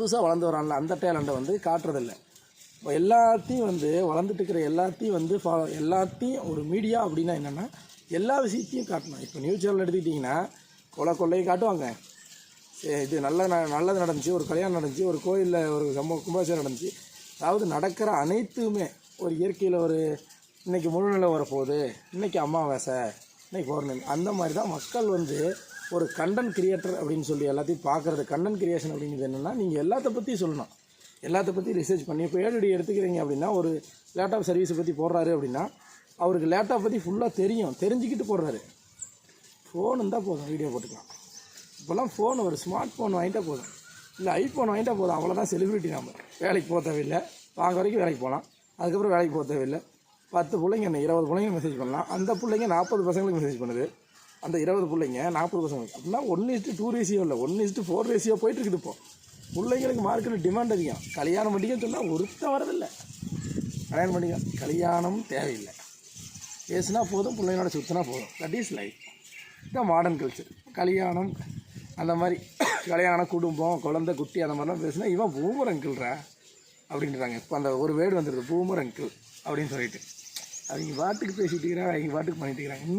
புதுசாக வளர்ந்து வரான்ல அந்த டேலண்ட்டை வந்து காட்டுறதில்ல. இப்போ எல்லாத்தையும் வந்து வளர்ந்துட்டு இருக்கிற எல்லாத்தையும் வந்து எல்லாத்தையும் ஒரு மீடியா அப்படின்னா என்னென்னா எல்லா விஷயத்தையும் காட்டணும். இப்போ நியூஸ் சேனல் எடுத்துக்கிட்டிங்கன்னா கொள்ளையும் காட்டுவாங்க, இது நல்லது நடந்துச்சு, ஒரு கல்யாணம் நடந்துச்சு, ஒரு கோயிலில் ஒரு கும்பாபிஷேகம் நடந்துச்சு, அதாவது நடக்கிற அனைத்துமே ஒரு இயற்கையில் ஒரு இன்றைக்கி முழுநிலை வரப்போகுது, இன்றைக்கி அமாவாசை, இன்றைக்கி பௌர்ணமி, அந்த மாதிரி தான் மக்கள் வந்து ஒரு கண்டென்ட் கிரியேட்டர் அப்படின்னு சொல்லி எல்லாத்தையும் பார்க்குறது. கண்டென்ட் கிரியேஷன் அப்படிங்கிறது என்னென்னா நீங்கள் எல்லாத்த பற்றியும் சொல்லணும், எல்லாத்த பற்றி ரிசர்ச் பண்ணி. இப்போ ஏழடி எடுத்துக்கிறீங்க அப்படின்னா ஒரு லேப்டாப் சர்வீஸை பற்றி போடுறாரு அப்படின்னா அவருக்கு லேப்டாப் பற்றி ஃபுல்லாக தெரிஞ்சுக்கிட்டு போடுறாரு. ஃபோன் இருந்தால் போதும், வீடியோ போட்டுக்கலாம். இப்போல்லாம் ஃபோன் ஒரு ஸ்மார்ட் ஃபோன் வாங்கிட்டால் போதும், இல்லை ஐஃபோன் வாங்கிட்டால் போதும், அவ்வளோதான் செலிபிரிட்டி. நம்ம வேலைக்கு போக தேவையில்லை, வாங்க வரைக்கும் வேலைக்கு போகலாம், அதுக்கப்புறம் வேலைக்கு போக தேவையில்லை. 10 பிள்ளைங்க என்ன 20 பிள்ளைங்க மெசேஜ் பண்ணலாம், அந்த பிள்ளைங்க 40 பசங்களுக்கு மெசேஜ் பண்ணுது, அந்த 20 பிள்ளைங்க 40 பசங்களுக்கு. அப்படின்னா 1:2 ரேஷியோ இல்லை, 1:4 ரேஷியோ போயிட்டு இருக்குது. இப்போ பிள்ளைங்களுக்கு மார்க்கெட்டில் டிமாண்ட் அதிகம். கல்யாணம் பண்ணிக்கன்னு சொன்னால் ஒருத்தன் வரதில்லை. கல்யாணம் பண்ணிக்க கல்யாணம் தேவையில்லை, பேசுனா போதும், பிள்ளைங்களோட சுற்றினா போதும். That is life. இதுதான் மாடர்ன் கல்ச்சர். கல்யாணம் அந்த மாதிரி கல்யாணம், குடும்பம், குழந்தை, குட்டி அந்த மாதிரிலாம் பேசுனா இவன் பூமர் அங்கிள்ரா அப்படின்றாங்க. இப்போ அந்த ஒரு வேர்டு வந்துடுது, பூமர் அங்கிள் அப்படின்னு சொல்லிட்டு. அவங்க பாட்டுக்கு பேசிட்டு இருக்கிறாங்க, அவங்க பாட்டுக்கு பண்ணிட்டு இருக்கிறாங்க.